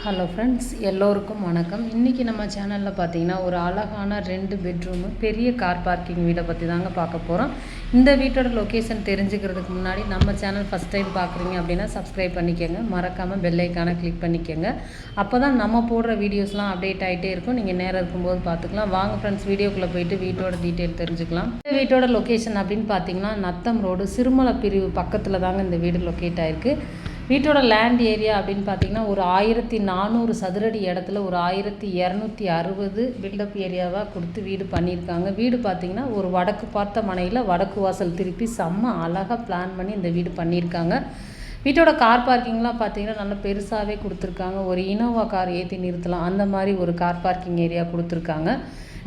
Hello friends, எல்லோருக்கும் வணக்கம். இன்றைக்கி நம்ம சேனலில் பார்த்திங்கன்னா ஒரு அழகான 2 பெட்ரூமு பெரிய கார் பார்க்கிங் வீடை பற்றி தாங்க பார்க்க போகிறோம். இந்த வீட்டோட லொக்கேஷன் தெரிஞ்சுக்கிறதுக்கு முன்னாடி நம்ம சேனல் ஃபஸ்ட் டைம் பார்க்குறீங்க அப்படின்னா சப்ஸ்கிரைப் பண்ணிக்கோங்க. மறக்காமல் பெல் ஐக்கானை கிளிக் பண்ணிக்கோங்க. அப்போ தான் நம்ம போடுற வீடியோஸ்லாம் அப்டேட் ஆகிட்டே இருக்கும். நீங்கள் நேரம் இருக்கும்போது பார்த்துக்கலாம். வாங்க ஃப்ரெண்ட்ஸ், வீடியோக்குள்ளே போயிட்டு வீட்டோட டீட்டெயில் தெரிஞ்சுக்கலாம். இந்த வீட்டோட லொக்கேஷன் அப்படின்னு பார்த்தீங்கன்னா நத்தம் ரோடு சிறுமலை பிரிவு பக்கத்தில் தாங்க இந்த வீடு லொக்கேட் ஆகிருக்கு. வீட்டோட லேண்ட் ஏரியா அப்படின்னு பார்த்தீங்கன்னா ஒரு 1400 சதுரடி இடத்துல ஒரு 1260 பில்டப் ஏரியாவாக கொடுத்து வீடு பண்ணியிருக்காங்க. வீடு பார்த்திங்கன்னா ஒரு வடக்கு பார்த்த மனையில் வடக்கு வாசல் திருப்பி செம்ம அழகாக பிளான் பண்ணி இந்த வீடு பண்ணியிருக்காங்க. வீட்டோட கார் பார்க்கிங்லாம் பார்த்திங்கன்னா நல்லா பெருசாகவே கொடுத்துருக்காங்க. ஒரு இனோவா கார் ஏற்றி நிறுத்தலாம் அந்த மாதிரி ஒரு கார் பார்க்கிங் ஏரியா கொடுத்துருக்காங்க.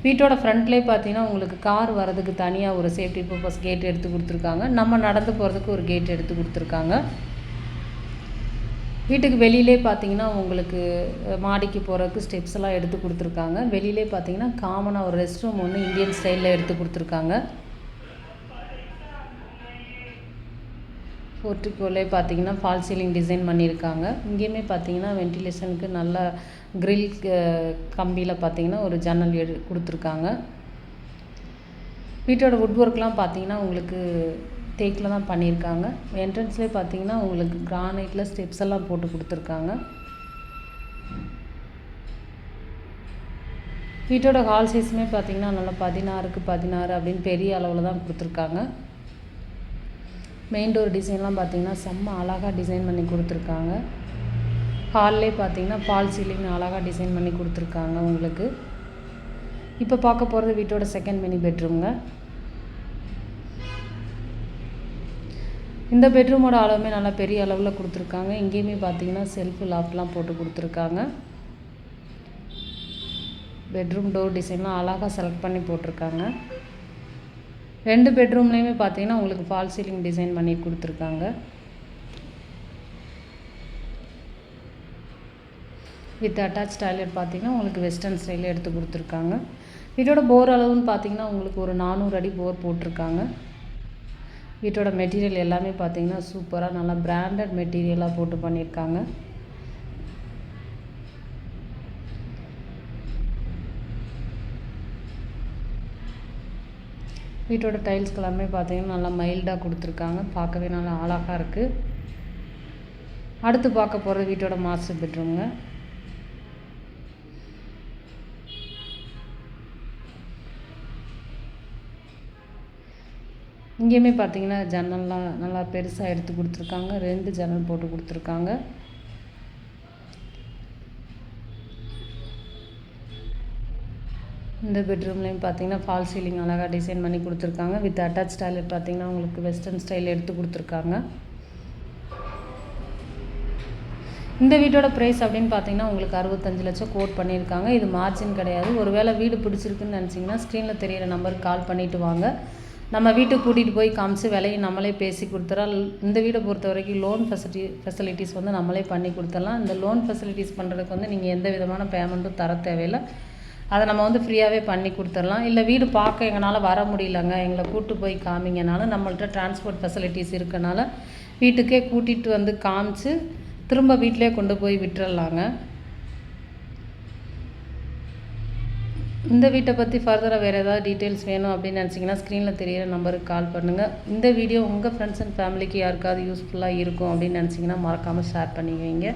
வீட்டோட ஃப்ரண்ட்லேயே பார்த்தீங்கன்னா உங்களுக்கு கார் வரதுக்கு தனியாக ஒரு சேஃப்டி பர்பஸ் கேட் எடுத்து கொடுத்துருக்காங்க. நம்ம நடந்து போகிறதுக்கு ஒரு கேட் எடுத்து கொடுத்துருக்காங்க. வீட்டுக்கு வெளியிலே பார்த்தீங்கன்னா உங்களுக்கு மாடிக்கு போகிறதுக்கு ஸ்டெப்ஸ் எல்லாம் எடுத்து கொடுத்துருக்காங்க. வெளியிலே பார்த்தீங்கன்னா காமனாக ஒரு ரெஸ்ட் ரூம் ஒன்று இந்தியன் ஸ்டைலில் எடுத்து கொடுத்துருக்காங்க. போர்ட்டிகோலே பார்த்தீங்கன்னா ஃபால் சீலிங் டிசைன் பண்ணியிருக்காங்க. இங்கேயுமே பார்த்தீங்கன்னா வென்டிலேஷனுக்கு நல்ல கிரில் கம்பியில் பார்த்தீங்கன்னா ஒரு ஜன்னல் கொடுத்துருக்காங்க. வீட்டோட வுட் ஒர்க்லாம் பார்த்தீங்கன்னா உங்களுக்கு தேக்கில் தான் பண்ணியிருக்காங்க. என்ட்ரன்ஸ்லேயே பார்த்தீங்கன்னா உங்களுக்கு கிரானைட்டில் ஸ்டெப்ஸ் எல்லாம் போட்டு கொடுத்துருக்காங்க. வீட்டோட ஹால் சைஸுமே பார்த்தீங்கன்னா நல்லா 16க்கு 16 அப்படின்னு பெரிய அளவில் தான் கொடுத்துருக்காங்க. மெயின் டோர் டிசைன்லாம் பார்த்தீங்கன்னா செம்ம அழகாக டிசைன் பண்ணி கொடுத்துருக்காங்க. ஹால்லே பார்த்தீங்கன்னா ஃபால் சீலிங் அழகாக டிசைன் பண்ணி கொடுத்துருக்காங்க உங்களுக்கு. இப்போ பார்க்க போகிறது வீட்டோட செகண்ட் மினி பெட்ரூம்ங்க. இந்த பெட்ரூமோட அளவுமே நல்லா பெரிய அளவில் கொடுத்துருக்காங்க. இங்கேயுமே பார்த்தீங்கன்னா செல்ஃபு லாஃப்ட்லாம் போட்டு கொடுத்துருக்காங்க. பெட்ரூம் டோர் டிசைன்லாம் அழகாக செலக்ட் பண்ணி போட்டிருக்காங்க. 2 பெட்ரூம்லேயுமே பார்த்தீங்கன்னா உங்களுக்கு ஃபால் சீலிங் டிசைன் பண்ணி கொடுத்துருக்காங்க. வித் அட்டாச் டாய்லெட் பார்த்தீங்கன்னா உங்களுக்கு வெஸ்டர்ன் ஸ்டைலில் எடுத்து கொடுத்துருக்காங்க. வீட்டோட போர் அளவுன்னு பார்த்தீங்கன்னா உங்களுக்கு ஒரு 400 அடி போர் போட்டிருக்காங்க. வீட்டோட மெட்டீரியல் எல்லாமே பார்த்தீங்கன்னா சூப்பராக நல்லா பிராண்டட் மெட்டீரியலாக போட்டு பண்ணியிருக்காங்க. வீட்டோட டைல்ஸ் எல்லாமே பார்த்தீங்கன்னா நல்லா மைல்டாக கொடுத்துருக்காங்க. பார்க்கவே நல்லா அழகாக இருக்குது. அடுத்து பார்க்க போகிறது வீட்டோட மாஸ்டர் பெட்ரூம்ங்க. இங்கேயுமே பார்த்தீங்கன்னா ஜன்னல்லாம் நல்லா பெருசாக எடுத்து கொடுத்துருக்காங்க. 2 ஜன்னல் போட்டு கொடுத்துருக்காங்க. இந்த பெட்ரூம்லேயும் பார்த்தீங்கன்னா ஃபால் சீலிங் அழகாக டிசைன் பண்ணி கொடுத்துருக்காங்க. வித் அட்டாச் டாய்லெட் பார்த்தீங்கன்னா உங்களுக்கு வெஸ்டர்ன் ஸ்டைல் எடுத்து கொடுத்துருக்காங்க. இந்த வீட்டோட ப்ரைஸ் அப்படின்னு பார்த்தீங்கன்னா உங்களுக்கு 65 லட்சம் கோட் பண்ணியிருக்காங்க. இது மார்ஜின் கிடையாது. ஒருவேளை வீடு பிடிச்சிருக்குன்னு நினச்சிங்கன்னா ஸ்க்ரீனில் தெரியிற நம்பருக்கு கால் பண்ணிவிட்டு வாங்க. நம்ம வீட்டுக்கு கூட்டிகிட்டு போய் காமிச்சு விலையை நம்மளே பேசி கொடுத்துறோம். இந்த வீடை பொறுத்த வரைக்கும் லோன் ஃபெசிலிட்டிஸ் வந்து நம்மளே பண்ணி கொடுத்துடலாம். இந்த லோன் ஃபெசிலிட்டிஸ் பண்ணுறதுக்கு வந்து நீங்கள் எந்த விதமான பேமெண்ட்டும் தர தேவையில்லை. அதை நம்ம வந்து ஃப்ரீயாகவே பண்ணி கொடுத்துடலாம். இல்லை வீடு பார்க்க எங்களால் வர முடியலங்க, எங்களை கூப்பிட்டு போய் காமிங்கனாலும் நம்மள்ட்ட டிரான்ஸ்போர்ட் ஃபெசிலிட்டிஸ் இருக்கனால வீட்டுக்கே கூட்டிகிட்டு வந்து காமிச்சு திரும்ப வீட்டிலே கொண்டு போய் விட்டுறலாங்க. இந்த வீட்டை பற்றி ஃபர்தராக வேறு ஏதாவது டீட்டெயில்ஸ் வேணும் அப்படின்னு நினச்சிங்கன்னா ஸ்க்ரீனில் தெரியிற நம்பருக்கு கால் பண்ணுங்கள். இந்த வீடியோ உங்கள் ஃப்ரெண்ட்ஸ் அண்ட் ஃபேமிலிக்கு யாருக்காவது யூஸ்ஃபுல்லாக இருக்கும் அப்படின்னு நினச்சிங்கன்னா மறக்காமல் ஷேர் பண்ணிக்குவீங்க.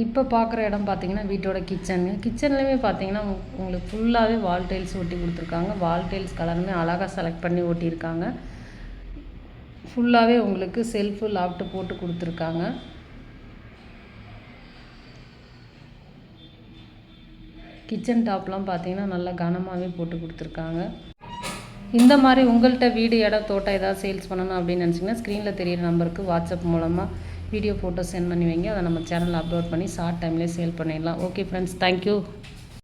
இப்போ பார்க்குற இடம் பார்த்தீங்கன்னா வீட்டோட கிச்சனுங்க. கிச்சன்லேயுமே பார்த்தீங்கன்னா உங்களுக்கு ஃபுல்லாகவே வால் டைல்ஸ் ஒட்டி கொடுத்துருக்காங்க. வால் டைல்ஸ் கலருமே அழகாக செலக்ட் பண்ணி ஒட்டியிருக்காங்க. ஃபுல்லாகவே உங்களுக்கு செல்ஃபு லாஃப்ட்டு போட்டு கொடுத்துருக்காங்க. கிச்சன் டாப்லாம் பார்த்தீங்கன்னா நல்லா கனமாகவே போட்டு கொடுத்துருக்காங்க. இந்த மாதிரி உங்கள்கிட்ட வீடு இடம் தோட்டம் ஏதாவது சேல்ஸ் பண்ணணும் அப்படின்னு நினச்சிங்கன்னா ஸ்க்ரீனில் தெரியிற நம்பருக்கு வாட்ஸ்அப் மூலமாக வீடியோ ஃபோட்டோ சென்ட் பண்ணி வைங்க. அதை நம்ம சேனலில் அப்லோட் பண்ணி ஷார்ட் டைம்லேயே சேல் பண்ணிடலாம். Okay friends, thank you.